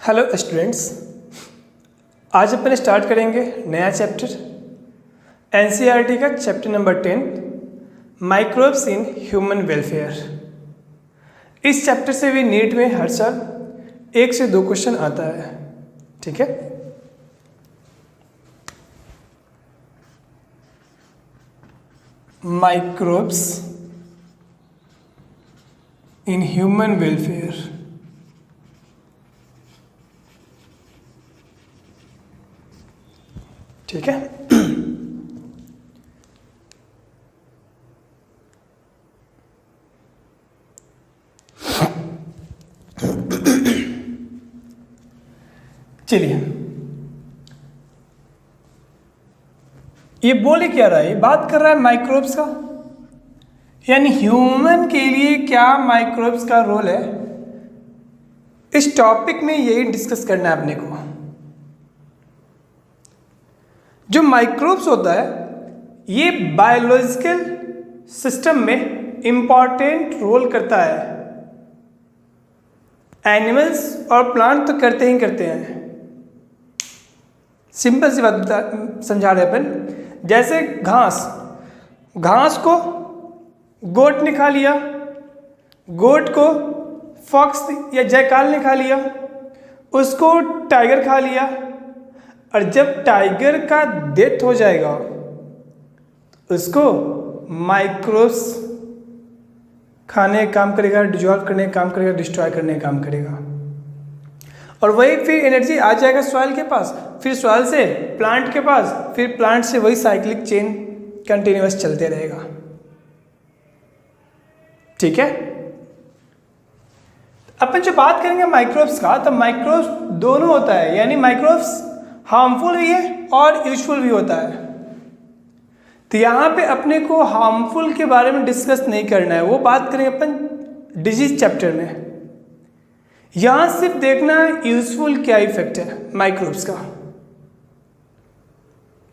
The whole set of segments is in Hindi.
हेलो स्टूडेंट्स, आज अपन स्टार्ट करेंगे नया चैप्टर एनसीईआरटी का chapter number 10 microbes in human welfare. इस चैप्टर से भी नीट में हर साल 1 से 2 क्वेश्चन आता है। ठीक है, माइक्रोब्स इन ह्यूमन वेलफेयर। ठीक है, चलिए ये बोले क्या रहा है, ये बात कर रहा है माइक्रोब्स का, यानी ह्यूमन के लिए क्या माइक्रोब्स का रोल है। इस टॉपिक में यही डिस्कस करना है अपने को। जो माइक्रोब्स होता है ये बायोलॉजिकल सिस्टम में इंपॉर्टेंट रोल करता है। एनिमल्स और प्लांट तो करते ही करते हैं। सिंपल सी बात समझा रहे अपन, जैसे घास को गोट ने खा लिया, गोट को फॉक्स या जैकाल ने खा लिया, उसको टाइगर खा लिया, और जब टाइगर का डेथ हो जाएगा उसको माइक्रोब्स खाने का काम करेगा, डिजॉल्व करने का काम करेगा, डिस्ट्रॉय करने का काम करेगा। और वही फिर एनर्जी आ जाएगा सॉइल के पास, फिर सॉइल से प्लांट के पास, फिर प्लांट से वही साइक्लिक चेन कंटिन्यूअस चलते रहेगा। ठीक है, अपन जो बात करेंगे माइक्रोब्स का, तो माइक्रोब्स दोनों होता है, यानी माइक्रोब्स हार्मफुल भी है और यूजफुल भी होता है। तो यहाँ पे अपने को हार्मफुल के बारे में डिस्कस नहीं करना है, वो बात करेंगे अपन डिजीज चैप्टर में। यहाँ सिर्फ देखना है यूजफुल क्या इफेक्ट है माइक्रोब्स का।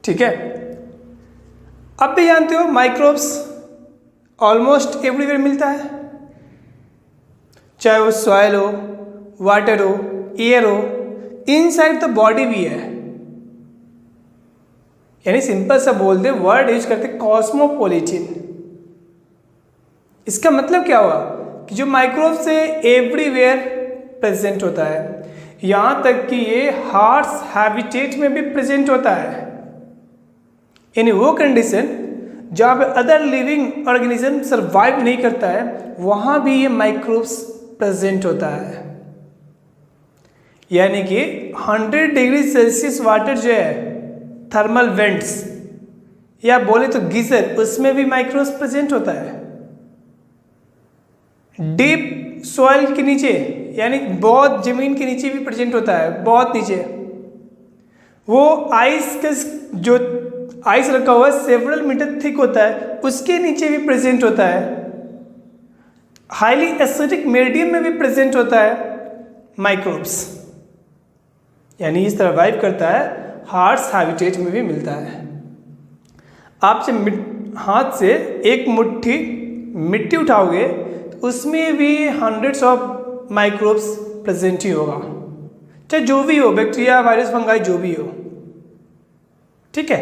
ठीक है, अब भी जानते हो माइक्रोब्स ऑलमोस्ट एवरीवेयर मिलता है, चाहे वो सॉइल हो, वाटर हो, एयर हो, इनसाइड द बॉडी भी है। यानी सिंपल सा बोल दे, वर्ड यूज करते कॉस्मोपॉलिटन। इसका मतलब क्या हुआ कि जो माइक्रोब से एवरीवेयर प्रेजेंट होता है, यहां तक कि ये हार्स हैबिटेट में भी प्रेजेंट होता है। यानी वो कंडीशन जहां पे अदर लिविंग ऑर्गेनिज्म सर्वाइव नहीं करता है, वहां भी ये माइक्रोब्स प्रेजेंट होता है। यानी कि 100 डिग्री सेल्सियस वाटर जो है, थर्मल वेंट्स या बोले तो गीजर, उसमें भी माइक्रोब्स प्रेजेंट होता है। डीप सॉइल के नीचे, यानी बहुत जमीन के नीचे भी प्रेजेंट होता है, बहुत नीचे। वो आइस का जो आइस रखा हुआ है सेवरल मीटर थिक होता है, उसके नीचे भी प्रेजेंट होता है। हाईली एसिडिक मीडियम में भी प्रेजेंट होता है माइक्रोब्स, यानी इस तरह वाइव करता है। हार्स हैबिटेट में भी मिलता है। आप जब हाथ से एक मुट्ठी मिट्टी उठाओगे तो उसमें भी हंड्रेड्स ऑफ माइक्रोब्स प्रेजेंट ही होगा, चाहे जो भी हो, बैक्टीरिया, वायरस, फंगाई, जो भी हो। ठीक है,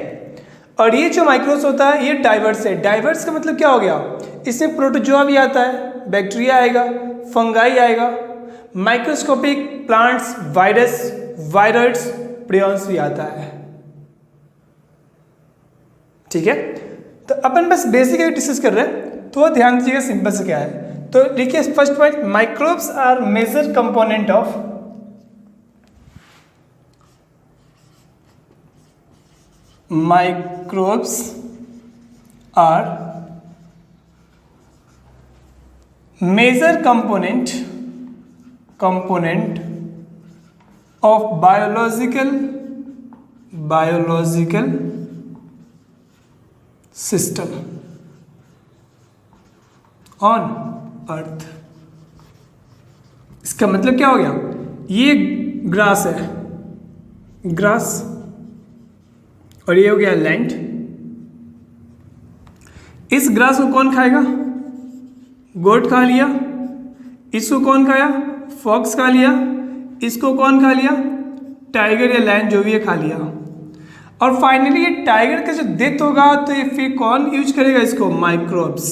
और ये जो माइक्रोब्स होता है ये डाइवर्स है। डाइवर्स का मतलब क्या हो गया, इसमें प्रोटोजोआ भी आता है, बैक्टीरिया आएगा, फंगाई आएगा, microscopic plants, virus, virus, prions भी आता है। ठीक है, तो अपन बस बेसिक डिस्कस कर रहे हैं, तो ध्यान दीजिएगा सिंपल से क्या है। तो देखिए first point, microbes are major component of microbes are major component of biological system on earth। इसका मतलब क्या हो गया, ये ग्रास है, ग्रास, और ये हो गया लैंड। इस ग्रास को कौन खाएगा, गोट खा लिया, इसको कौन खाया, फॉक्स खा लिया, इसको कौन खा लिया? टाइगर या लायन जो भी है खा लिया। और फाइनली ये टाइगर का जो डेथ होगा तो ये फिर कौन यूज करेगा इसको? माइक्रोब्स।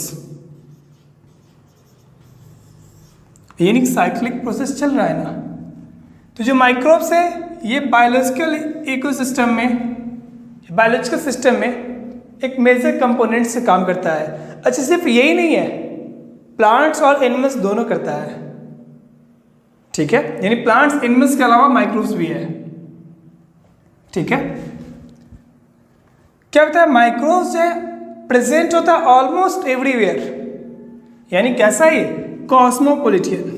यानी साइक्लिक प्रोसेस चल रहा है ना। तो जो माइक्रोब्स है ये बायोलॉजिकल इकोसिस्टम में, बायोलॉजिकल सिस्टम में एक मेजर कंपोनेंट से काम करता है। अच्छा, सिर्फ यही नहीं है, प्लांट्स और एनिमल्स दोनों करता है। ठीक है, यानी प्लांट्स एनिमल्स के अलावा माइक्रोब्स भी है। ठीक है, क्या होता है? माइक्रोब्स जो है प्रेजेंट होता है ऑलमोस्ट एवरीवेयर। यानी कैसा है? कॉस्मोपॉलिटन।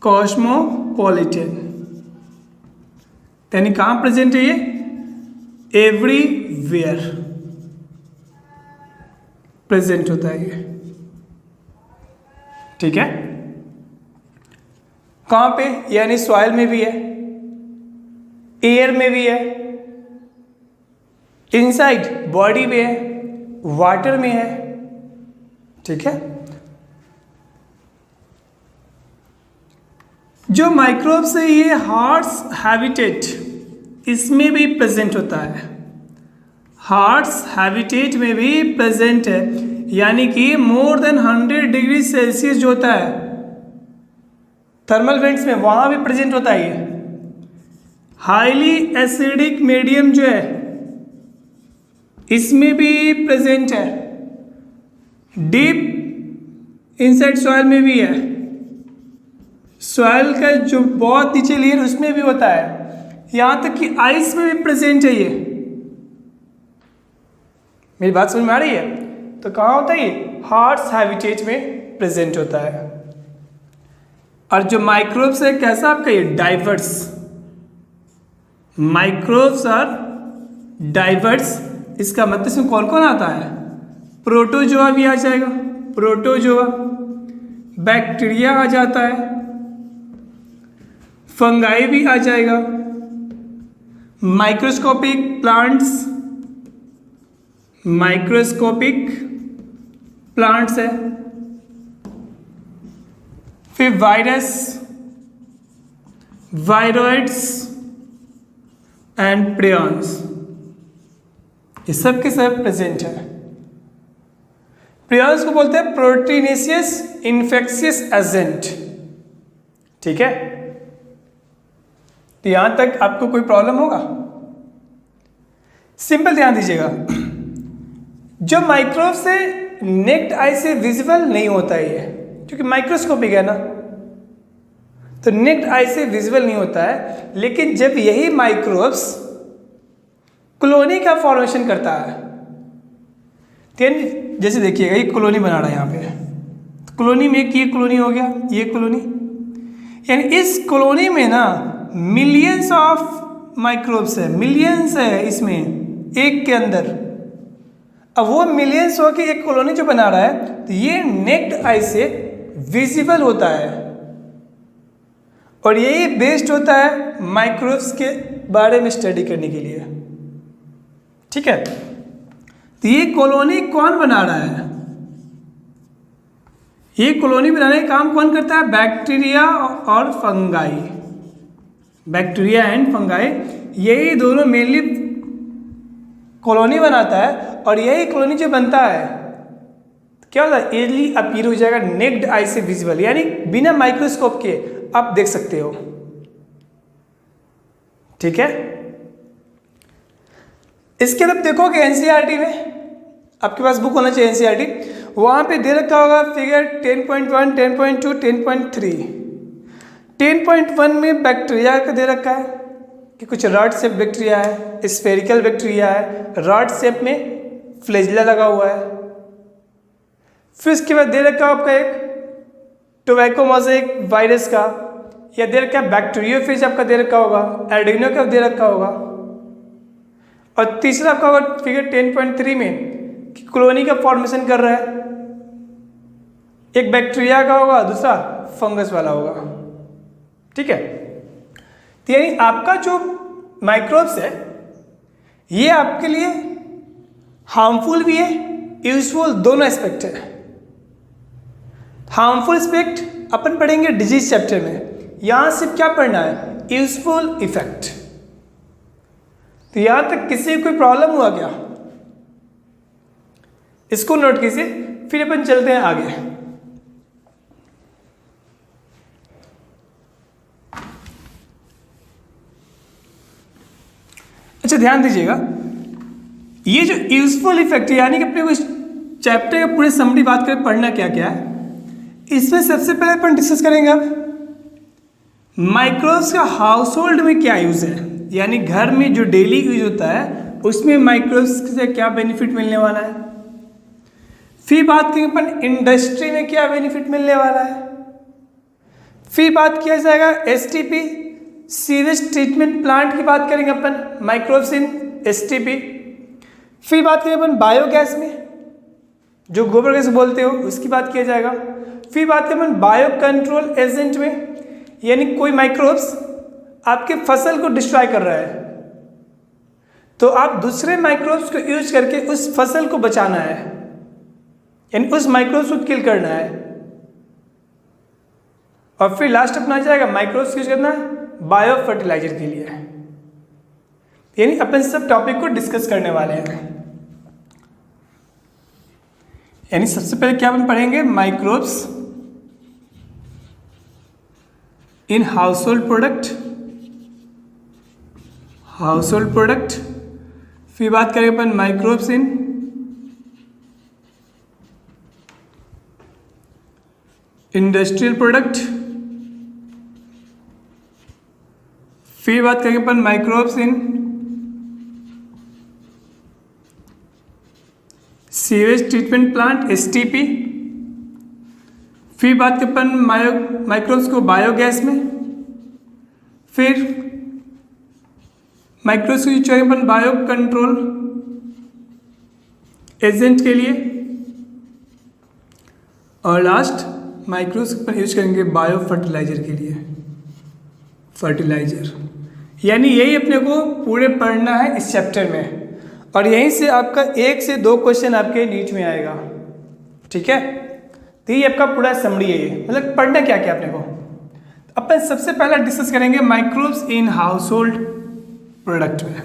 कॉस्मोपॉलिटन यानी कहां प्रेजेंट है ये? एवरीवेयर प्रेजेंट होता है ये। ठीक है, कहां पे? यानी सॉइल में भी है, एयर में भी है, इनसाइड बॉडी में है, वाटर में है। ठीक है, जो माइक्रोब्स है ये हार्ट्स हैबिटेट इसमें भी प्रेजेंट होता है। हार्ट्स हैबिटेट में भी प्रेजेंट है, यानी कि मोर देन 100 डिग्री सेल्सियस जो होता है थर्मल वेंट्स में, वहां भी प्रेजेंट होता है ये। हाईली एसिडिक मीडियम जो है इसमें भी प्रेजेंट है। डीप इनसाइड सॉइल में भी है, सॉइल का जो बहुत नीचे लेयर उसमें भी होता है, यहां तक कि आइस में भी प्रेजेंट है ये। मेरी बात समझ में आ रही है? तो कहाँ होता है ये? हार्ट्स हैबिटेट में प्रेजेंट होता है। और जो माइक्रोब्स है कैसा आपका ये? डाइवर्स। Microbes are diverse. इसका मतलब इसमें कौन कौन आता है? प्रोटोजोआ भी आ जाएगा, प्रोटोजोआ। बैक्टीरिया आ जाता है, फंगाई भी आ जाएगा, माइक्रोस्कोपिक प्लांट्स, माइक्रोस्कोपिक प्लांट्स है, फिर वायरस, वायरॉइड्स एंड प्रियॉन्स, ये सब के सब प्रेजेंट है। प्रियॉन्स को बोलते हैं प्रोटीनेशियस इन्फेक्शियस एजेंट। ठीक है, तो यहां तक आपको कोई प्रॉब्लम होगा? सिंपल ध्यान दीजिएगा, जो माइक्रोब्स से नेक्ड आई से विजिबल नहीं होता है ये, क्योंकि माइक्रोस्कोपिक है ना, तो नेक्ड आई से विजिबल नहीं होता है। लेकिन जब यही माइक्रोब्स कॉलोनी का फॉर्मेशन करता है, जैसे देखिएगा ये कॉलोनी बना रहा है यहाँ पे, कॉलोनी में एक ये कॉलोनी हो गया, ये कॉलोनी, यानी इस कॉलोनी में ना मिलियंस ऑफ माइक्रोब्स है, मिलियंस है इसमें एक के अंदर। अब वो मिलियंस हो के एक कॉलोनी जो बना रहा है, तो ये नेक्ड आई से विजिबल होता है, और यही बेस्ड होता है माइक्रोब्स के बारे में स्टडी करने के लिए। ठीक है, तो ये कॉलोनी कौन बना रहा है? ये कॉलोनी बनाने का काम कौन करता है? बैक्टीरिया और फंगाई। बैक्टीरिया एंड फंगाई, यही दोनों मेनली कॉलोनी बनाता है, और यही कॉलोनी जो बनता है क्या होता है? इजीली अपीयर हो जाएगा नेक्ड आई से विजिबल, यानी बिना माइक्रोस्कोप के आप देख सकते हो। ठीक है, इसके बाद देखोगे एनसीईआरटी में, आपके पास बुक होना चाहिए एनसीईआरटी, वहां पे दे रखा होगा फिगर 10.1, 10.2, 10.3। 10.1 में बैक्टीरिया का दे रखा है कि कुछ रॉड शेप बैक्टीरिया है, स्फेरिकल बैक्टीरिया है, रॉड शेप में फ्लैजिला लगा हुआ है। फिर उसके बाद दे रखा आपका एक टोबैको मोज़ेक वायरस का, या दे रखा है बैक्टीरियोफेज आपका दे रखा होगा, एडिनो का दे रखा होगा। और तीसरा आपका होगा फिगर 10.3 में कि कॉलोनी का फॉर्मेशन कर रहा है, एक बैक्टीरिया का होगा, दूसरा फंगस वाला होगा। ठीक है, तो यानी आपका जो माइक्रोब्स है ये आपके लिए हार्मफुल भी है, यूजफुल, दोनों एस्पेक्ट है। हार्मफुल एस्पेक्ट अपन पढ़ेंगे डिजीज चैप्टर में, यहां सिर्फ क्या पढ़ना है, यूजफुल इफेक्ट। तो यहां तक किसी को कोई प्रॉब्लम हुआ क्या, इसको नोट कीजिए, फिर अपन चलते हैं आगे। अच्छा ध्यान दीजिएगा, ये जो यूजफुल इफेक्ट यानी कि अपने को इस चैप्टर का पूरे समरी बात करें पढ़ना क्या क्या है, इसमें सबसे पहले अपन डिस्कस करेंगे अब माइक्रोब्स का हाउस होल्ड में क्या यूज है, यानी घर में जो डेली यूज होता है उसमें माइक्रोब्स से क्या बेनिफिट मिलने वाला है। फिर बात करेंगे अपन इंडस्ट्री में क्या बेनिफिट मिलने वाला है। फिर बात किया जाएगा एसटीपी सीवेज ट्रीटमेंट प्लांट की बात करेंगे अपन, माइक्रोब्स इन एसटीपी। फिर बात करेंगे अपन बायोगैस में, जो गोबर गैस बोलते हो उसकी बात किया जाएगा। फिर बात करें अपन बायो कंट्रोल एजेंट में, यानी कोई माइक्रोब्स आपके फसल को डिस्ट्रॉय कर रहा है तो आप दूसरे माइक्रोब्स को यूज करके उस फसल को बचाना है, यानी उस माइक्रोब्स को किल करना है। और फिर लास्ट अपना जाएगा माइक्रोब्स यूज करना बायो फर्टिलाइजर के लिए, यानी अपन सब टॉपिक को डिस्कस करने वाले हैं। यानी सबसे पहले क्या अपन पढ़ेंगे, माइक्रोब्स इन हाउसहोल्ड प्रोडक्ट। फिर बात करेंगे अपन माइक्रोब्स इन इंडस्ट्रियल प्रोडक्ट। फिर बात करेंगे अपन microbes in sewage treatment plant STP. फिर बात करें अपन माइक्रोब्स को बायोगैस में। फिर माइक्रोब्स को यूज करेंगे अपन बायो कंट्रोल एजेंट के लिए। और लास्ट माइक्रोब्स पर यूज करेंगे बायो फर्टिलाइजर के लिए, फर्टिलाइजर। यानी यही अपने को पूरे पढ़ना है इस चैप्टर में, और यहीं से आपका 1 से 2 क्वेश्चन आपके नीट में आएगा, ठीक है। तो ये आपका पूरा समरी है, ये मतलब पढ़ना क्या क्या अपने को। अपन सबसे पहला डिस्कस करेंगे माइक्रोब्स इन हाउसहोल्ड प्रोडक्ट में।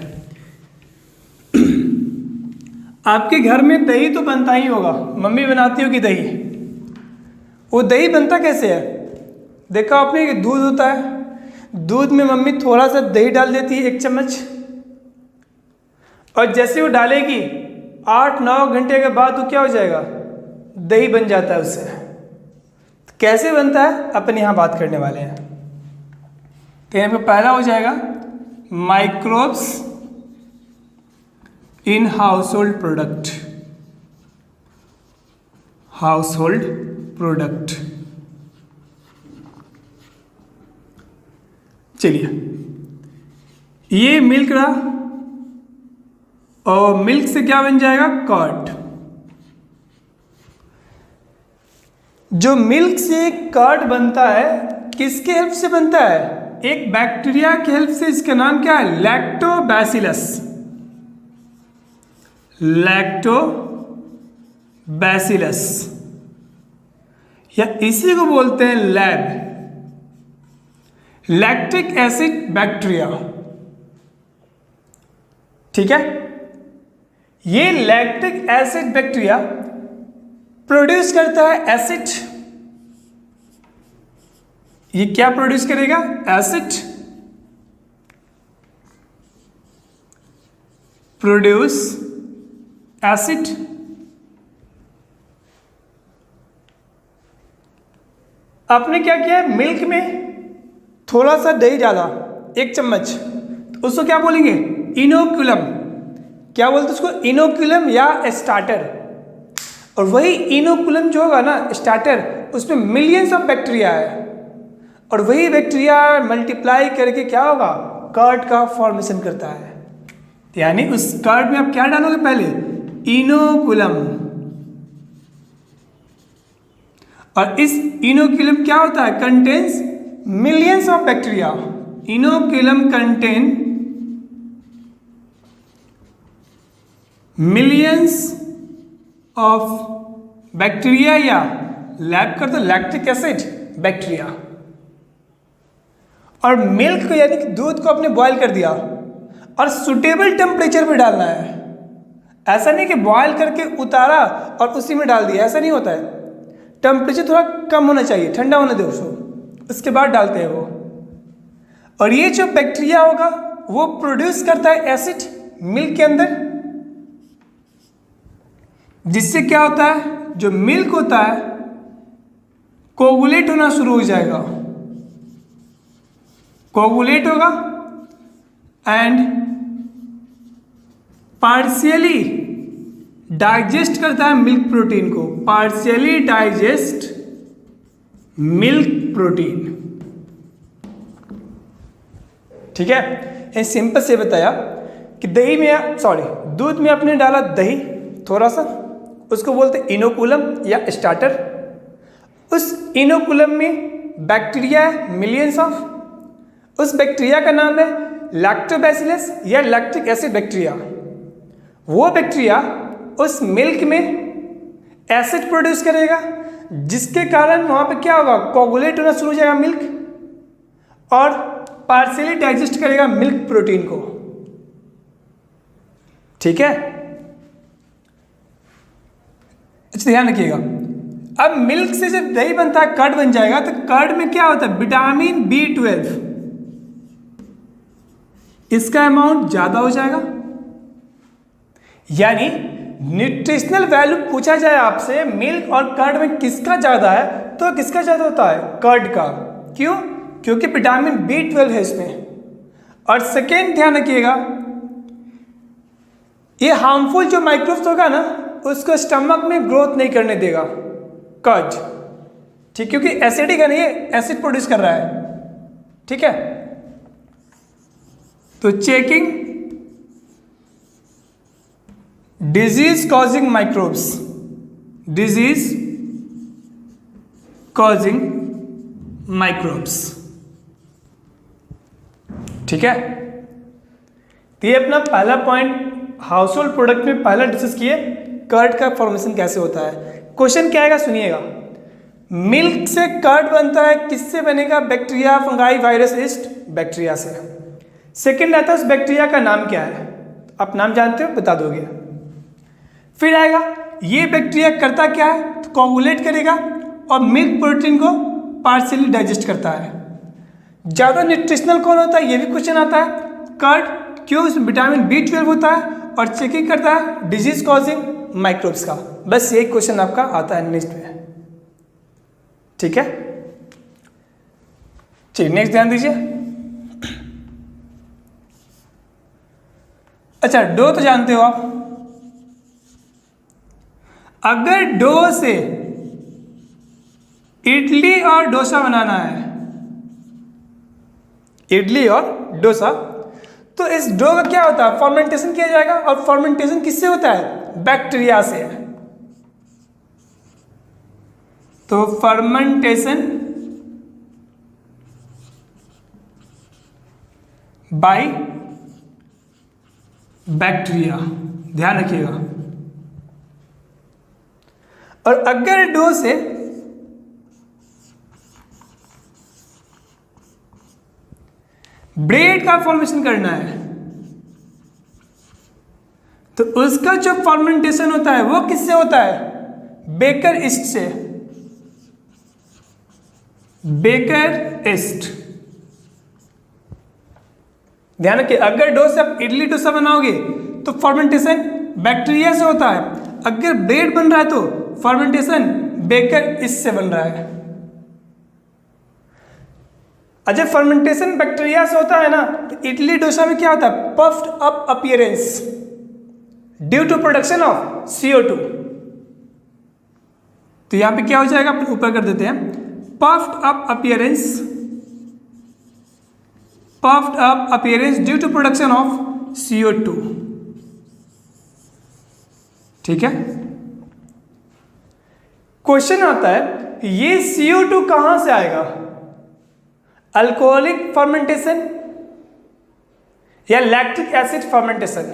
आपके घर में दही तो बनता ही होगा, मम्मी बनाती होगी दही। वो दही बनता कैसे है, देखा आपने कि दूध होता है, दूध में मम्मी थोड़ा सा दही डाल देती है 1 चम्मच, और जैसे वो डालेगी 8-9 घंटे के बाद वो क्या हो जाएगा, दही बन जाता है उससे। तो कैसे बनता है अपन यहाँ बात करने वाले हैं। तो यहाँ पे पहला हो जाएगा माइक्रोब्स इन हाउसहोल्ड प्रोडक्ट। चलिए, ये मिल्क रहा, और मिल्क से क्या बन जाएगा, कर्ड। जो मिल्क से कर्ड बनता है किसके हेल्प से बनता है, एक बैक्टीरिया की हेल्प से। इसका नाम क्या है, लैक्टोबैसिलस, या इसी को बोलते हैं लैक्टिक एसिड बैक्टीरिया, ठीक है। ये लैक्टिक एसिड बैक्टीरिया प्रोड्यूस करता है एसिड। ये क्या प्रोड्यूस करेगा, एसिड। Produce acid. आपने क्या किया, मिल्क में थोड़ा सा दही डाला 1 चम्मच, तो उसको क्या बोलेंगे, इनोक्युलम। क्या बोलते हैं उसको, इनोक्युलम या स्टार्टर। और वही इनोकुलम जो होगा ना, स्टार्टर, उसमें मिलियंस ऑफ बैक्टीरिया है, और वही बैक्टीरिया मल्टीप्लाई करके क्या होगा, कर्ड का फॉर्मेशन करता है। यानी उस कर्ड में आप क्या डालोगे, पहले इनोकुलम, और इस इनोकुलम क्या होता है, contains millions of bacteria. Inoculum contain millions of bacteria, या लैब कर दो लैक्टिक एसिड बैक्टीरिया। और मिल्क को यानी कि दूध को आपने बॉयल कर दिया और सुटेबल टेम्परेचर पे डालना है। ऐसा नहीं कि बॉयल करके उतारा और उसी में डाल दिया, ऐसा नहीं होता है। टेम्परेचर थोड़ा कम होना चाहिए, ठंडा होने दो उसको, उसके बाद डालते हैं वो। और ये जो बैक्टीरिया होगा वो प्रोड्यूस करता है एसिड मिल्क के अंदर, जिससे क्या होता है, जो मिल्क होता है कोगुलेट होना शुरू हो जाएगा, कोगुलेट होगा एंड पार्शियली डाइजेस्ट करता है मिल्क प्रोटीन को, पार्शियली डाइजेस्ट मिल्क प्रोटीन। ठीक है, ये सिंपल से बताया कि दही में, सॉरी दूध में आपने डाला दही थोड़ा सा, उसको बोलते हैं इनोकुलम या स्टार्टर। उस इनोकुलम में बैक्टीरिया है मिलियंस ऑफ, उस बैक्टीरिया का नाम है लैक्टोबैसिलस या लैक्टिक एसिड बैक्टीरिया। वो बैक्टीरिया उस मिल्क में एसिड प्रोड्यूस करेगा, जिसके कारण वहाँ पे क्या होगा, कोगुलेट होना शुरू हो जाएगा मिल्क और पार्शियली डाइजेस्ट करेगा मिल्क प्रोटीन को। ठीक है, अच्छा ध्यान रखिएगा। अब मिल्क से जब दही बनता है, कर्ड बन जाएगा, तो कर्ड में क्या होता है, विटामिन B12, इसका अमाउंट ज्यादा हो जाएगा। यानी न्यूट्रिशनल वैल्यू पूछा जाए आपसे मिल्क और कर्ड में किसका ज्यादा है, तो किसका ज्यादा होता है, कर्ड का। क्यों, क्योंकि विटामिन B12 है इसमें। और सेकेंड ध्यान रखिएगा, ये हार्मफुल जो माइक्रोब्स होगा ना, उसको स्टमक में ग्रोथ नहीं करने देगा कर्ड। ठीक, क्योंकि एसिडिक है, नहीं एसिड प्रोड्यूस कर रहा है। ठीक है, तो checking disease causing microbes, disease causing microbes. ठीक है, तो ये अपना पहला पॉइंट हाउस होल्ड प्रोडक्ट में पहला डिस्कस किए, कर्ड का फॉर्मेशन कैसे होता है। क्वेश्चन क्या आएगा सुनिएगा, मिल्क से कर्ड बनता है, किससे बनेगा, bacteria, fungi, virus, yeast, bacteria से। सेकंड आता है उस बैक्टीरिया का नाम क्या है, आप नाम जानते हो, बता दोगे। फिर आएगा ये बैक्टीरिया करता क्या है, तो कोगुलेट करेगा और मिल्क प्रोटीन को पार्शियली डाइजेस्ट करता है। ज़्यादा न्यूट्रिशनल कौन होता है, ये भी क्वेश्चन आता है, कर्ड, क्यों, उसमें विटामिन B12 होता है और चेकिंग करता है डिजीज कॉजिंग माइक्रोब्स का। बस यही क्वेश्चन आपका आता है नेक्स्ट में। ठीक है, चलिए नेक्स्ट ध्यान दीजिए। अच्छा, डो तो जानते हो आप, अगर डो से इडली और डोसा बनाना है, इडली और डोसा, तो इस डो का क्या होता है, फर्मेंटेशन किया जाएगा। और फर्मेंटेशन किससे होता है, बैक्टीरिया से। तो फर्मेंटेशन बाय बैक्टीरिया, ध्यान रखिएगा। और अगर डो से ब्रेड का फॉर्मेशन करना है, तो उसका जो फॉर्मेंटेशन होता है वो किससे होता है, बेकर ईस्ट से, बेकर ईस्ट। ध्यान रखिए, अगर डो से आप इडली डोसा बनाओगे तो फॉर्मेंटेशन बैक्टीरिया से होता है, अगर ब्रेड बन रहा है तो फॉर्मेंटेशन बेकर ईस्ट से बन रहा है। अच्छा, फर्मेंटेशन बैक्टीरिया से होता है ना, तो इडली डोसा में क्या होता है, puffed up appearance due to production of CO2। तो यहां पे क्या हो जाएगा, अपन ऊपर कर देते हैं, puffed up appearance, puffed up appearance due to production of CO2। ठीक है, क्वेश्चन आता है ये CO2 कहां से आएगा, अल्कोहलिक फर्मेंटेशन या लैक्टिक एसिड फर्मेंटेशन।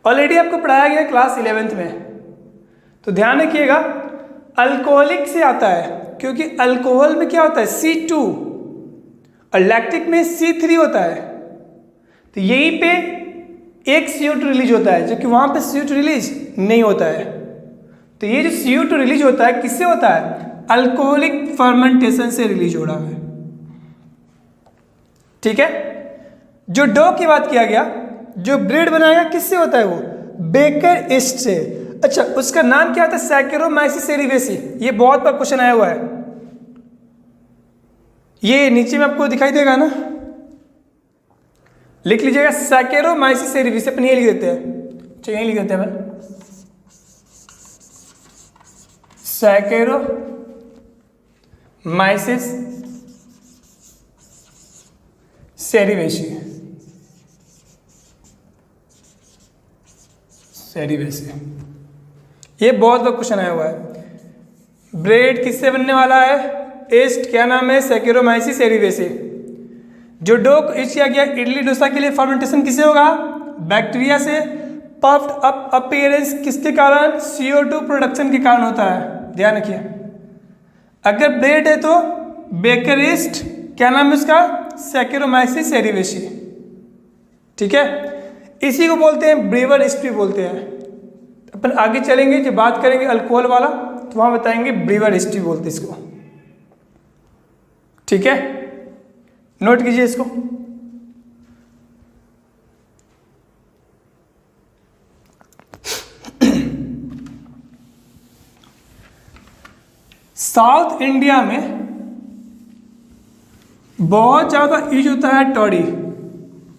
ऑलरेडी आपको पढ़ाया गया क्लास 11th में, तो ध्यान रखिएगा अल्कोहलिक से आता है, क्योंकि अल्कोहल में क्या होता है, C2, और लैक्टिक में C3 होता है। तो यहीं पे एक CO2 रिलीज होता है, जो कि वहाँ पे CO2 रिलीज नहीं होता है। तो ये जो CO2 रिलीज होता है किससे होता है? अल्कोहलिक फर्मेंटेशन से रिलीज हो रहा है। ठीक है। जो डो की बात किया गया, जो ब्रेड बनाएगा किससे होता है? वो बेकर ईस्ट से। अच्छा, उसका नाम क्या होता है? सैकेरोमाइसिस सेरिवेसी। ये बहुत बार क्वेश्चन आया हुआ है। ये नीचे में आपको दिखाई देगा ना, लिख लीजिएगा सैकेरोमाइसिस सेरिवेसी। अपन ये लिख देते हैं, चलिए यही लिख देते हैं अपन, सैकेरोमाइसिस सेरिवेसी। ये बहुत बार क्वेश्चन आया हुआ है। ब्रेड किससे बनने वाला है? ईस्ट। क्या नाम है? सैकेरोमाइसिस सेरिवेसी। जो डो यूज किया गया इडली डोसा के लिए, फर्मेंटेशन किससे होगा? बैक्टीरिया से। पफ्ड अप अपीयरेंस किसके कारण? CO2 प्रोडक्शन के कारण होता है, ध्यान रखिए। अगर ब्रेड है तो बेकर ईस्ट, क्या नाम है उसका? सैकेरोमाइसिस सेरिवेसी। ठीक है, इसी को बोलते हैं ब्रीवर ईस्ट भी बोलते हैं। अपन आगे चलेंगे, जब बात करेंगे अल्कोहल वाला तो वहां बताएंगे ब्रीवर ईस्ट भी बोलते हैं इसको। ठीक है, नोट कीजिए इसको। साउथ इंडिया में बहुत ज्यादा यूज होता है टॉडी,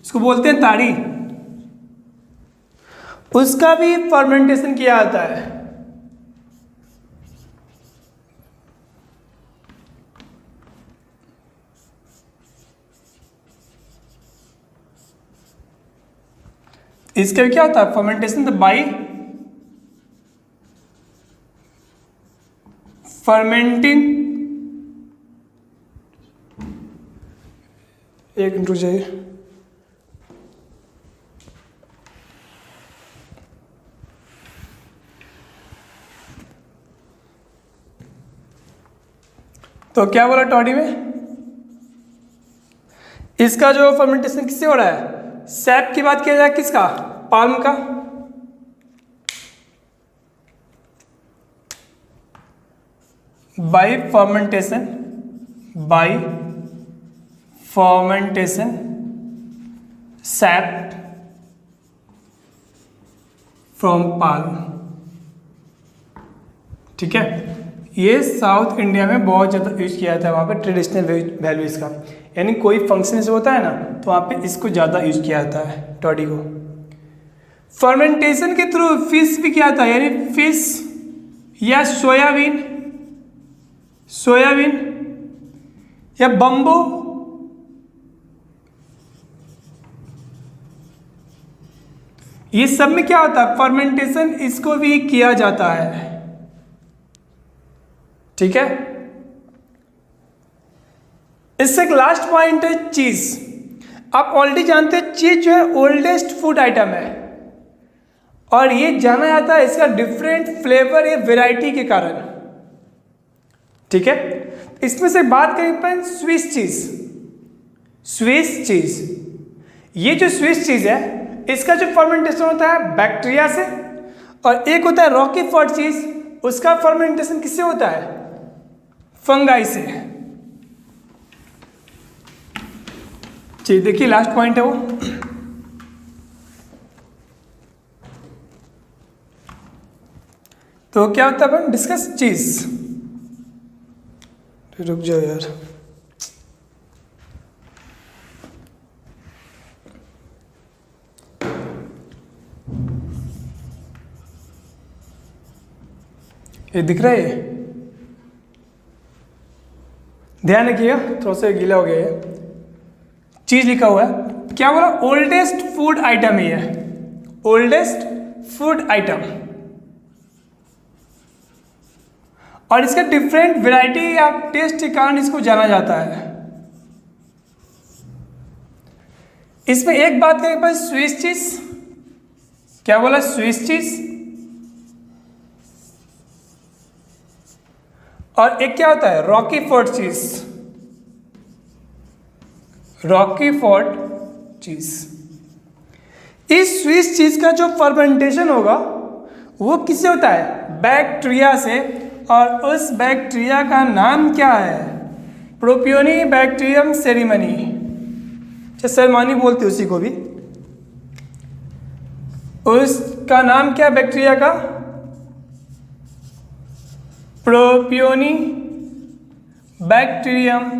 इसको बोलते हैं ताड़ी। उसका भी फर्मेंटेशन किया जाता है। इसका क्या होता है? फर्मेंटेशन बाई फर्मेंटिंग, एक मिनट रुक जाइए। तो क्या बोला टॉडी में? इसका जो फर्मेंटेशन किससे हो रहा है? सैप की बात किया जाए किसका? पाल्म का। By fermentation SAP from palm. ठीक है, ये साउथ इंडिया में बहुत ज़्यादा यूज किया जाता है। वहाँ पे ट्रेडिशनल वैल्यू इसका, यानी कोई फंक्शन जो होता है ना तो वहाँ पे इसको ज़्यादा यूज किया जाता है टॉडी को। फर्मेंटेशन के थ्रू फिश भी किया जाता है, यानी फिश या सोयाबीन या बम्बू, ये सब में क्या होता है? फर्मेंटेशन इसको भी किया जाता है। ठीक है, इससे एक लास्ट पॉइंट है चीज। आप ऑलरेडी जानते हैं चीज जो है ओल्डेस्ट फूड आइटम है, और ये जाना जाता है इसका डिफरेंट फ्लेवर या वैरायटी के कारण। ठीक है, इसमें से बात करें अपन स्विस चीज। ये जो स्विस चीज है इसका जो फर्मेंटेशन होता है बैक्टीरिया से, और एक होता है रॉकीफोर्ड चीज, उसका फर्मेंटेशन किससे होता है? फंगाई से। चलिए देखिए, लास्ट पॉइंट है वो। तो क्या होता है अपन डिस्कस चीज। रुक जाओ यार, ये दिख रहा है? ध्यान रखिएगा, थोड़ा सा गीला हो गया है। चीज लिखा हुआ है, क्या बोला? ओल्डेस्ट फूड आइटम ही है, ओल्डेस्ट फूड आइटम, और इसका डिफरेंट वैरायटी या टेस्ट के कारण इसको जाना जाता है। इसमें एक बात करें पर स्विस चीज, क्या बोला? Swiss cheese. और एक क्या होता है? रॉकीफोर्ड चीज। रॉकीफोर्ट चीज। इस स्विस चीज का जो फर्मेंटेशन होगा वो किससे होता है? बैक्टीरिया से। और उस बैक्टीरिया का नाम क्या है? प्रोपियोनी बैक्टीरियम सेरेमनी, सेरेमनी बोलते उसी को भी। उसका नाम क्या बैक्टीरिया का? Propioni bacterium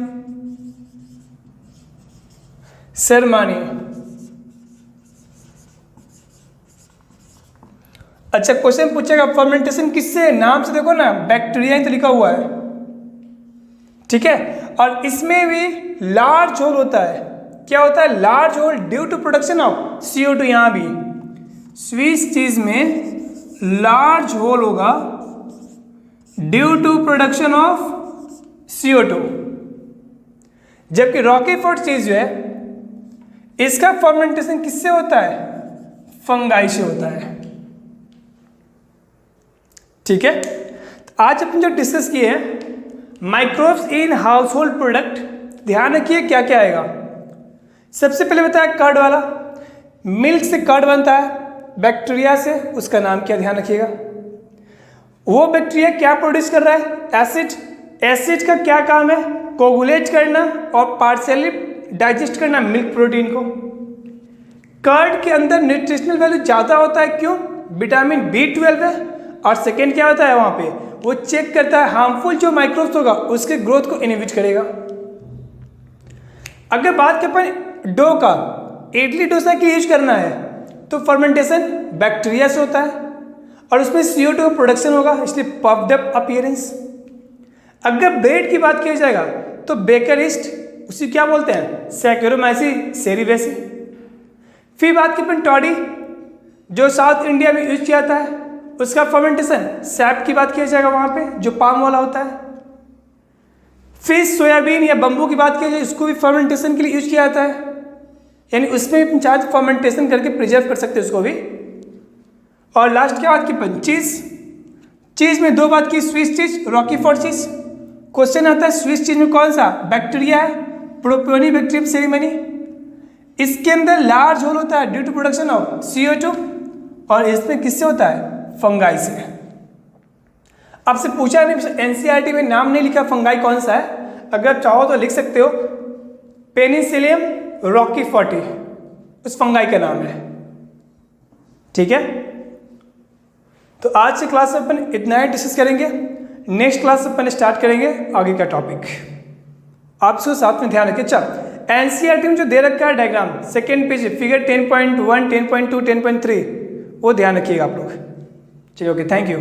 ceremony. अच्छा, क्वेश्चन पूछेगा फर्मेंटेशन किससे? नाम से देखो ना, बैक्टीरिया ही तो लिखा हुआ है, ठीक है। और इसमें भी लार्ज होल होता है। क्या होता है? Large hole due to production of CO2। यहां भी स्विस चीज में लार्ज होल होगा due to production of CO2। जबकि रॉकीफोर्ट चीज जो है इसका फर्मेंटेशन किससे होता है? फंगाई से होता है, ठीक है। तो आज अपन जो डिस्कस किए हैं microbes in house hold product, ध्यान रखिए क्या क्या आएगा। सबसे पहले बताया कर्ड वाला, मिल्क से कर्ड बनता है, बैक्टीरिया से, उसका नाम क्या ध्यान रखिएगा। वो बैक्टीरिया क्या प्रोड्यूस कर रहा है? एसिड। एसिड का क्या काम है? कोगुलेट करना और पार्शियली डाइजेस्ट करना मिल्क प्रोटीन को। कर्ड के अंदर न्यूट्रिशनल वैल्यू ज़्यादा होता है, क्यों? विटामिन B12 है। और सेकेंड क्या होता है वहाँ पे? वो चेक करता है हार्मफुल जो माइक्रोब्स होगा उसके ग्रोथ को इनहिबिट करेगा। अगर बात करें अपन डो का, इडली डोसा की यूज करना है तो फर्मेंटेशन बैक्टीरिया से होता है और उसमें CO2 प्रोडक्शन होगा, इसलिए पफ्ड अप अपीयरेंस। अगर ब्रेड की बात किया जाएगा तो बेकर ईस्ट, उसी क्या बोलते हैं? सैकेरोमाइसी सेरिवेसी। फिर बात की अपन टॉडी, जो साउथ इंडिया में यूज किया जाता है, उसका फर्मेंटेशन सैप की बात किया जाएगा वहाँ पे, जो पाम वाला होता है। फिर सोयाबीन या बम्बू की बात किया जाए, उसको भी फर्मेंटेशन के लिए यूज किया जाता है, यानी उसमें भी चार्ज फर्मेंटेशन करके प्रिजर्व कर सकते हैं उसको भी। और लास्ट क्या बात की? चीज। चीज में दो बात की, स्विस चीज, रॉकीफोर्ट चीज। क्वेश्चन आता है स्विस चीज में कौन सा बैक्टीरिया है? Propioni bacterium ceremony. इसके अंदर लार्ज होल होता है due to production of CO2 और इसमें किससे होता है? फंगाई से। आपसे पूछा नहीं, NCERT में नाम नहीं लिखा फंगाई कौन सा है, अगर चाहो तो लिख सकते हो, पेनिसिलियम रॉकीफोर्टी उस फंगाई का नाम है, ठीक है। तो आज की क्लास में अपन इतना ही डिस्कस करेंगे। नेक्स्ट क्लास में अपन स्टार्ट करेंगे आगे का टॉपिक। आप इसको साथ में ध्यान रखिए। चल, NCERT में जो दे रखा है डायग्राम, सेकेंड पेज, फिगर 10.1, 10.2, 10.3, वो ध्यान रखिएगा आप लोग। चलिए, ओके, थैंक यू।